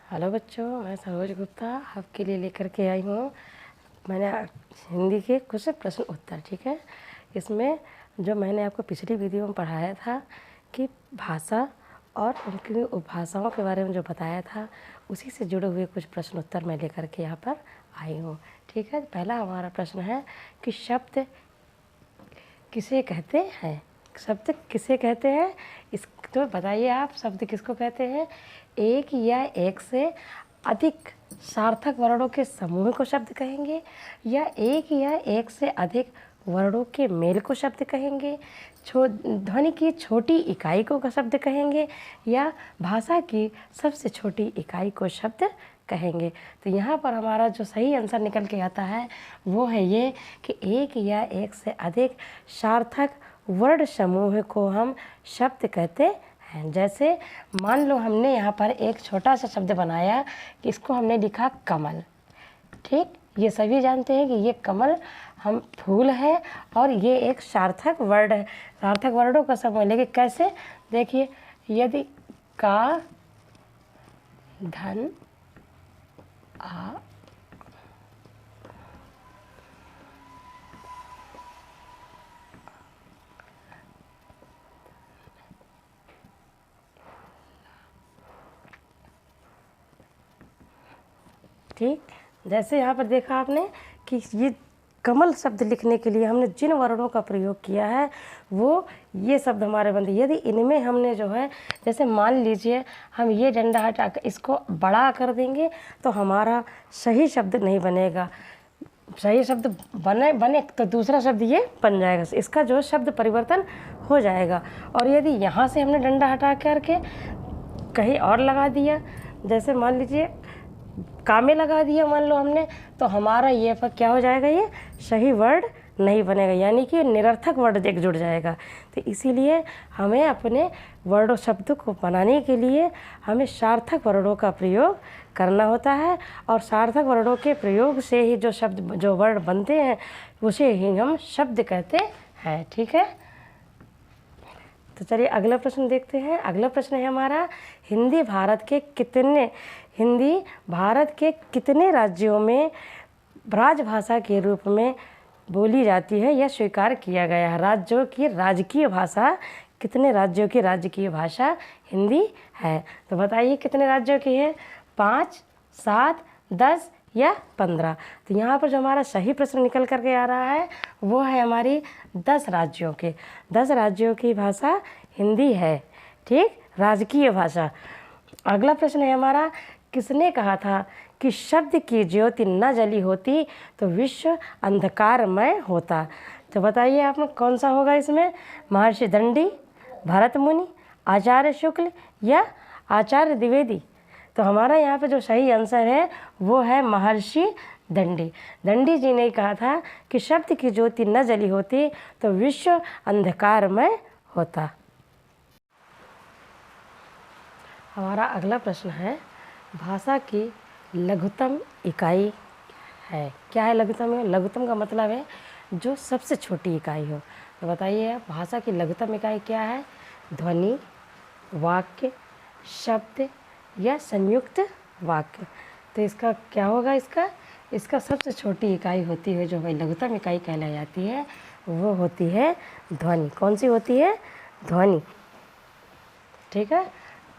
Hello बच्चों, मैं सरोज गुप्ता आपके लिए लेकर के आई हूँ। मैंने हिंदी के कुछ प्रश्न उत्तर, ठीक है। इसमें जो मैंने आपको पिछली वीडियो में पढ़ाया था कि भाषा और उनकी उपभाषाओं के बारे में जो बताया था, उसी से जुड़े हुए कुछ प्रश्न उत्तर मैं लेकर के यहाँ पर आई हूँ, ठीक है। पहला हमारा प्रश्न है कि शब्द किसे कहते हैं। शब्द किसे कहते हैं, इस तो बताइए आप, शब्द किसको कहते हैं। एक या एक से अधिक सार्थक वर्णों के समूह को शब्द कहेंगे, या एक से अधिक वर्णों के मेल को शब्द कहेंगे, ध्वनि की छोटी इकाई को शब्द कहेंगे, या भाषा की सबसे छोटी इकाई को शब्द कहेंगे। तो यहाँ पर हमारा जो सही आंसर निकल के आता है वो है ये कि एक या एक से अधिक सार्थक वर्ण समूह को हम शब्द कहते हैं। जैसे मान लो हमने यहाँ पर एक छोटा सा शब्द बनाया कि इसको हमने लिखा कमल, ठीक। ये सभी जानते हैं कि ये कमल हम फूल है और ये एक सार्थक वर्ण है, सार्थक वर्णों का समूह। लेकिन कैसे, देखिए, यदि का धन आ ठीक। जैसे यहाँ पर देखा आपने कि ये कमल शब्द लिखने के लिए हमने जिन वर्णों का प्रयोग किया है वो ये शब्द हमारे बनते। यदि इनमें हमने जो है, जैसे मान लीजिए हम ये डंडा हटा कर इसको बड़ा कर देंगे तो हमारा सही शब्द नहीं बनेगा। सही शब्द बने तो दूसरा शब्द ये बन जाएगा, इसका जो शब्द परिवर्तन हो जाएगा। और यदि यहाँ से हमने डंडा हटा करके कहीं और लगा दिया, जैसे मान लीजिए कामे लगा दिया मान लो हमने, तो हमारा ये पर क्या हो जाएगा, ये सही वर्ड नहीं बनेगा, यानी कि निरर्थक वर्ड एक जुड़ जाएगा। तो इसीलिए हमें अपने वर्डों शब्द को बनाने के लिए हमें सार्थक वर्णों का प्रयोग करना होता है, और सार्थक वर्णों के प्रयोग से ही जो शब्द जो वर्ड बनते हैं उसे ही हम शब्द कहते हैं, ठीक है। तो चलिए अगला प्रश्न देखते हैं। अगला प्रश्न है हमारा, हिंदी भारत के कितने राज्यों में राजभाषा के रूप में बोली जाती है या स्वीकार किया गया है। राज्यों की राजकीय भाषा, कितने राज्यों की राजकीय भाषा हिंदी है। तो बताइए कितने राज्यों की है, 5, 7, 10 या 15। तो यहाँ पर जो हमारा सही प्रश्न निकल करके आ रहा है वो है हमारी 10 राज्यों के। 10 राज्यों की भाषा हिंदी है, ठीक, राजकीय भाषा। अगला प्रश्न है हमारा, किसने कहा था कि शब्द की ज्योति न जली होती तो विश्व अंधकारमय होता। तो बताइए आप कौन सा होगा इसमें, महर्षि दंडी, भरत मुनि, आचार्य शुक्ल या आचार्य द्विवेदी। तो हमारा यहाँ पे जो सही आंसर है वो है महर्षि दंडी। दंडी जी ने कहा था कि शब्द की ज्योति न जली होती तो विश्व अंधकारमय होता। हमारा अगला प्रश्न है, भाषा की लघुत्तम इकाई है। क्या है लघुत्तम? लघुत्तम का मतलब है जो सबसे छोटी इकाई हो। तो बताइए भाषा की लघुत्तम इकाई क्या है, ध्वनि, वाक्य, शब्द या संयुक्त वाक्य। तो इसका क्या होगा, इसका सबसे छोटी इकाई होती है जो भाई लघुत्तम इकाई कहलाई जाती है वो होती है ध्वनि। कौन सी होती है, ध्वनि, ठीक है।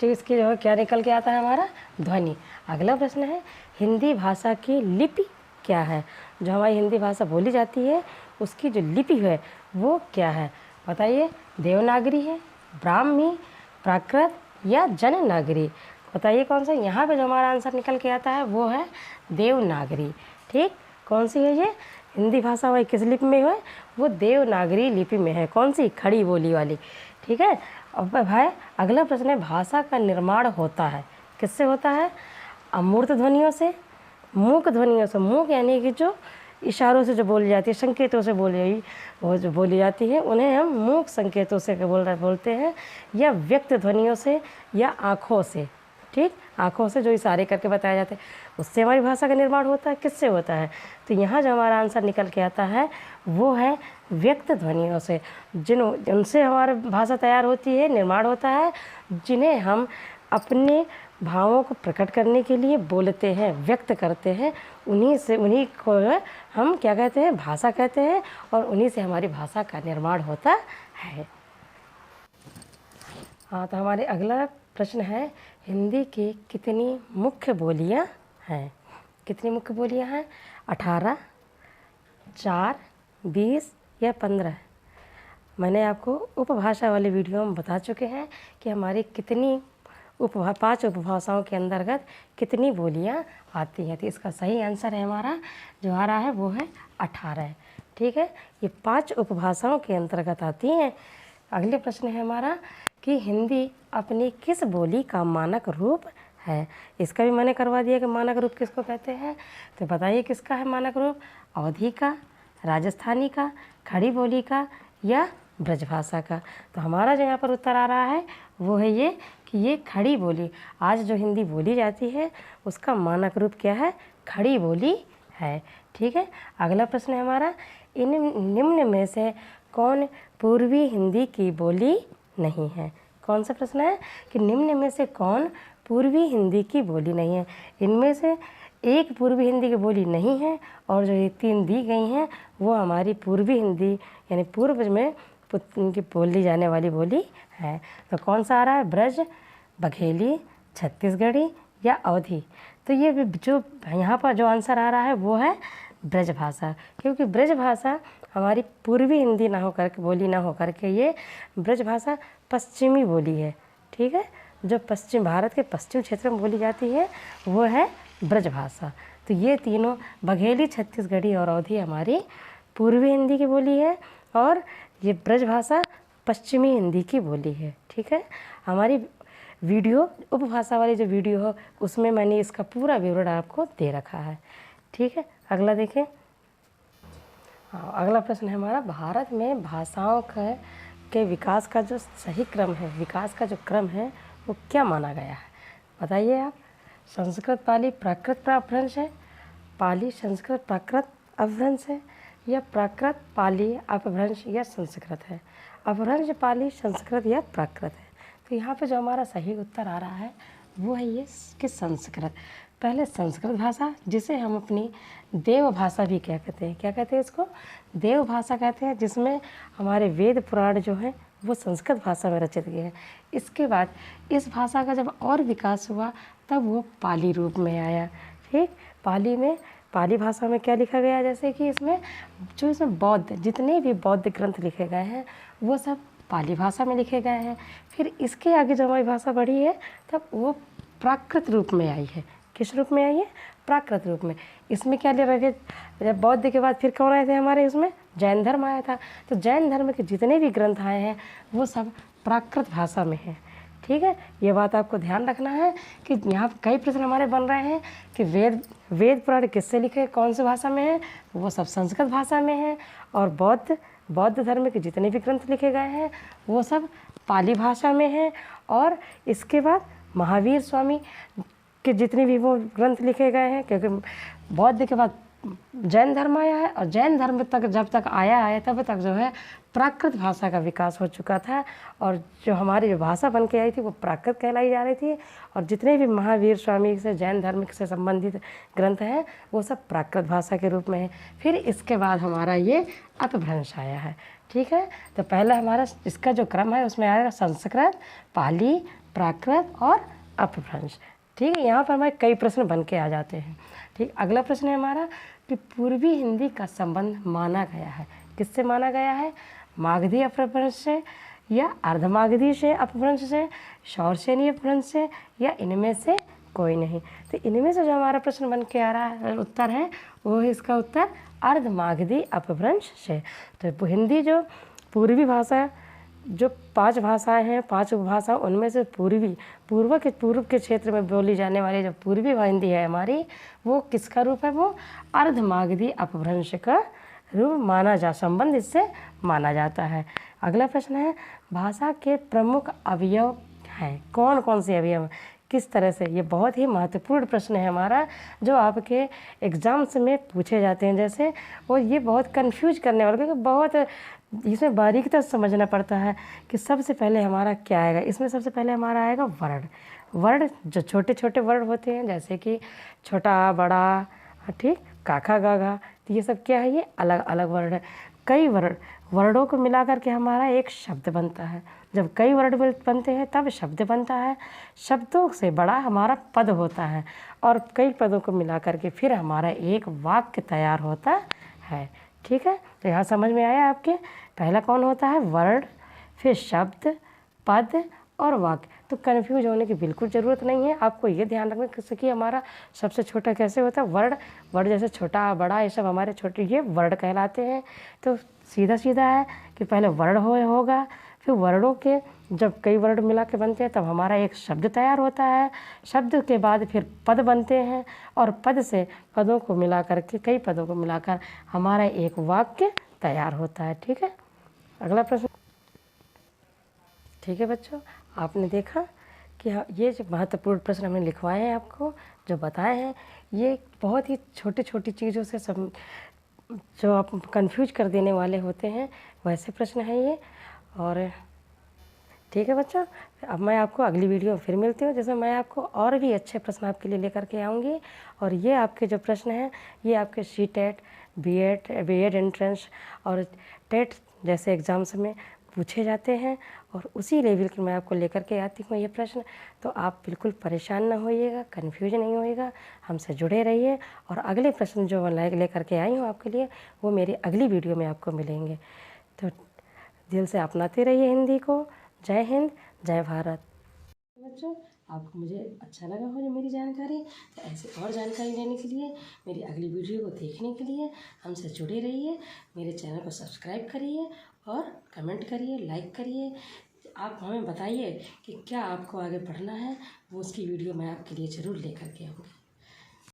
तो इसके जो है क्या निकल के आता है हमारा, ध्वनि। अगला प्रश्न है, हिंदी भाषा की लिपि क्या है। जो हमारी हिंदी भाषा बोली जाती है उसकी जो लिपि है वो क्या है। बताइए, देवनागरी है, ब्राह्मी, प्राकृत या जननागरी। बताइए कौन सा। यहाँ पे जो हमारा आंसर निकल के आता है वो है देवनागरी, ठीक। कौन सी है ये हिंदी भाषा, वही किस लिपि में है, वो देवनागरी लिपि में है। कौन सी, खड़ी बोली वाली, ठीक है। अब भाई अगला प्रश्न है, भाषा का निर्माण होता है किससे होता है, अमूर्त ध्वनियों से, मूक ध्वनियों से। मूक यानी कि जो इशारों से जो बोली जाती है, संकेतों से बोली जाती है उन्हें हम मूक संकेतों से बोलते हैं, या व्यक्त ध्वनियों से या आँखों से, ठीक, आँखों से जो इशारे करके बताए जाते हैं उससे हमारी भाषा का निर्माण होता है। किससे होता है, तो यहाँ जो हमारा आंसर निकल के आता है वो है व्यक्त ध्वनियों से। उनसे हमारी भाषा तैयार होती है, निर्माण होता है, जिन्हें हम अपने भावों को प्रकट करने के लिए बोलते हैं, व्यक्त करते हैं, उन्हीं को हम क्या कहते हैं, भाषा कहते हैं, और उन्हीं से हमारी भाषा का निर्माण होता है। हाँ, तो हमारे अगला प्रश्न है, हिंदी की कितनी मुख्य बोलियाँ हैं? कितनी मुख्य बोलियाँ हैं? 18, 4, 20 या 15? मैंने आपको उपभाषा वाले वीडियो में बता चुके हैं कि हमारी कितनी 5 उपभाषाओं के अंतर्गत कितनी बोलियां आती हैं। तो इसका सही आंसर है हमारा जो आ रहा है वो है 18। ठीक है, ये 5 उपभाषाओं के अंतर्गत आती हैं। अगले प्रश्न है हमारा कि हिंदी अपनी किस बोली का मानक रूप है? इसका भी मैंने करवा दिया कि मानक रूप किसको कहते हैं। तो बताइए किसका है मानक रूप? अवधी का, राजस्थानी का, खड़ी बोली का या ब्रजभाषा का? तो हमारा जो यहाँ पर उत्तर आ रहा है वो है ये कि ये खड़ी बोली, आज जो हिंदी बोली जाती है उसका मानक रूप क्या है? खड़ी बोली है। ठीक है, अगला प्रश्न है हमारा, इन निम्न में से कौन पूर्वी हिंदी की बोली नहीं है? कौन सा प्रश्न है कि निम्न में से कौन पूर्वी हिंदी की बोली नहीं है? इनमें से एक पूर्वी हिंदी की बोली नहीं है और जो ये 3 दी गई हैं वो हमारी पूर्वी हिंदी यानी पूर्व में उनकी बोली जाने वाली बोली है। तो कौन सा आ रहा है? ब्रज, बघेली, छत्तीसगढ़ी या अवधी? तो ये जो यहाँ पर जो आंसर आ रहा है वो है ब्रज भाषा, क्योंकि ब्रज भाषा हमारी पूर्वी हिंदी ना होकर के बोली ना होकर के ये ब्रज भाषा पश्चिमी बोली है। ठीक है, जो पश्चिम भारत के पश्चिम क्षेत्र में बोली जाती है वो है ब्रज भाषा। तो ये तीनों बघेली, छत्तीसगढ़ी और अवधी हमारी पूर्वी हिंदी की बोली है और ये ब्रज भाषा पश्चिमी हिंदी की बोली है। ठीक है, हमारी वीडियो उपभाषा वाली जो वीडियो हो उसमें मैंने इसका पूरा विवरण आपको दे रखा है। ठीक है, अगला देखें। हाँ, अगला प्रश्न है हमारा, भारत में भाषाओं के विकास का जो सही क्रम है, विकास का जो क्रम है वो क्या माना गया है? बताइए आप। संस्कृत पाली प्राकृत अपभ्रंश है, पाली संस्कृत प्राकृत अपभ्रंश है या प्राकृत पाली अपभ्रंश या संस्कृत है? अपभ्रंश पाली संस्कृत या प्राकृत है? तो यहाँ पे जो हमारा सही उत्तर आ रहा है वो है ये कि संस्कृत। पहले संस्कृत भाषा, जिसे हम अपनी देव भाषा भी क्या कहते हैं? क्या कहते हैं इसको? देव भाषा कहते हैं, जिसमें हमारे वेद पुराण जो है वो संस्कृत भाषा में रचित गए हैं। इसके बाद इस भाषा का जब और विकास हुआ तब वो पाली रूप में आया। ठीक, पाली भाषा में क्या लिखा गया? जैसे कि इसमें बौद्ध, जितने भी बौद्ध ग्रंथ लिखे गए हैं वो सब पाली भाषा में लिखे गए हैं। फिर इसके आगे जब हमारी भाषा बढ़ी है तब वो प्राकृत रूप में आई है। किस रूप में आई है? प्राकृत रूप में। इसमें क्या ले रहे थे? जब बौद्ध के बाद फिर कौन आए थे हमारे इसमें? जैन धर्म आया था। तो जैन धर्म के जितने भी ग्रंथ आए हैं वो सब प्राकृत भाषा में हैं। ठीक है, ये बात आपको ध्यान रखना है कि यहाँ कई प्रश्न हमारे बन रहे हैं कि वेद पुराण किससे लिखे, कौन सी भाषा में है? वो सब संस्कृत भाषा में है। और बौद्ध धर्म के जितने भी ग्रंथ लिखे गए हैं वो सब पाली भाषा में हैं। और इसके बाद महावीर स्वामी के जितने भी वो ग्रंथ लिखे गए हैं, क्योंकि बौद्ध के बाद जैन धर्म आया है और जैन धर्म तक जब तक आया है तब तक जो है प्राकृत भाषा का विकास हो चुका था और जो हमारी जो भाषा बन के आई थी वो प्राकृत कहलाई जा रही थी। और जितने भी महावीर स्वामी से जैन धर्म से संबंधित ग्रंथ हैं वो सब प्राकृत भाषा के रूप में है। फिर इसके बाद हमारा ये अपभ्रंश आया है। ठीक है, तो पहले हमारा इसका जो क्रम है उसमें आएगा संस्कृत, पाली, प्राकृत और अपभ्रंश। ठीक है, यहाँ पर हमारे कई प्रश्न बन के आ जाते हैं। ठीक, अगला प्रश्न है हमारा कि पूर्वी हिंदी का संबंध माना गया है, किससे माना गया है? मागधी अपभ्रंश से या अर्धमागधी से अपभ्रंश से, शौरसेनी अपभ्रंश से या इनमें से कोई नहीं? तो इनमें से जो हमारा प्रश्न बन के आ रहा है उत्तर है वो है इसका उत्तर अर्धमागधी अपभ्रंश से। तो हिंदी जो पूर्वी भाषा, जो 5 भाषाएं हैं, 5 उपभाषा, उनमें से पूर्व के क्षेत्र में बोली जाने वाली जो पूर्वी हिंदी है हमारी, वो किसका रूप है? वो अर्धमागधी अपभ्रंश का रूप संबंध इससे माना जाता है। अगला प्रश्न है, भाषा के प्रमुख अवयव हैं, कौन कौन से अवयव, किस तरह से? ये बहुत ही महत्वपूर्ण प्रश्न है हमारा, जो आपके एग्ज़ाम्स में पूछे जाते हैं जैसे, और ये बहुत कंफ्यूज करने वाला, क्योंकि बहुत इसमें बारीकी से समझना पड़ता है कि सबसे पहले हमारा क्या आएगा। इसमें सबसे पहले हमारा आएगा वर्ण। वर्ड जो छोटे छोटे वर्ड होते हैं, जैसे कि छोटा बड़ा, ठीक, काका गागा, तो ये सब क्या है, ये अलग अलग वर्ड है। कई वर्डों को मिला करके हमारा एक शब्द बनता है। जब कई वर्ड बनते हैं तब शब्द बनता है। शब्दों से बड़ा हमारा पद होता है और कई पदों को मिला करके फिर हमारा एक वाक्य तैयार होता है। ठीक है, तो यहाँ समझ में आया आपके? पहला कौन होता है? वर्ड, फिर शब्द, पद और वाक्य। तो कन्फ्यूज होने की बिल्कुल ज़रूरत नहीं है। आपको ये ध्यान रखना कि हमारा सबसे छोटा कैसे होता है? वर्ड जैसे छोटा बड़ा ये सब हमारे छोटे ये वर्ड कहलाते हैं। तो सीधा सीधा है कि पहले वर्ड होगा, फिर वर्डों के जब कई वर्ड मिला के बनते हैं तब हमारा एक शब्द तैयार होता है। शब्द के बाद फिर पद बनते हैं और पद से पदों को मिला करके कई पदों को मिलाकर हमारा एक वाक्य तैयार होता है। ठीक है, अगला प्रश्न। ठीक है बच्चों, आपने देखा कि ये जो महत्वपूर्ण प्रश्न हमने लिखवाए हैं आपको, जो बताए हैं, ये बहुत ही छोटी छोटी चीज़ों से सब जो आप कंफ्यूज कर देने वाले होते हैं वैसे प्रश्न हैं ये। और ठीक है बच्चों, अब मैं आपको अगली वीडियो में फिर मिलती हूँ, जिसमें मैं आपको और भी अच्छे प्रश्न आपके लिए लेकर के आऊँगी। और ये आपके जो प्रश्न हैं ये आपके CTET, BEd एंट्रेंस और टेट जैसे एग्ज़ाम्स में पूछे जाते हैं और उसी लेवल के मैं आपको लेकर के आती हूँ ये प्रश्न। तो आप बिल्कुल परेशान ना होइएगा, कन्फ्यूज नहीं होइएगा, हमसे जुड़े रहिए। और अगले प्रश्न जो मैं लेकर के आई हूँ आपके लिए वो मेरी अगली वीडियो में आपको मिलेंगे। तो दिल से अपनाते रहिए हिंदी को। जय हिंद, जय भारत। बच्चों, आपको मुझे अच्छा लगा हो जो मेरी जानकारी, तो ऐसे और जानकारी लेने के लिए, मेरी अगली वीडियो को देखने के लिए हमसे जुड़े रहिए। मेरे चैनल को सब्सक्राइब करिए और कमेंट करिए, लाइक करिए। आप हमें बताइए कि क्या आपको आगे पढ़ना है, वो उसकी वीडियो मैं आपके लिए ज़रूर लेकर के आऊँगी।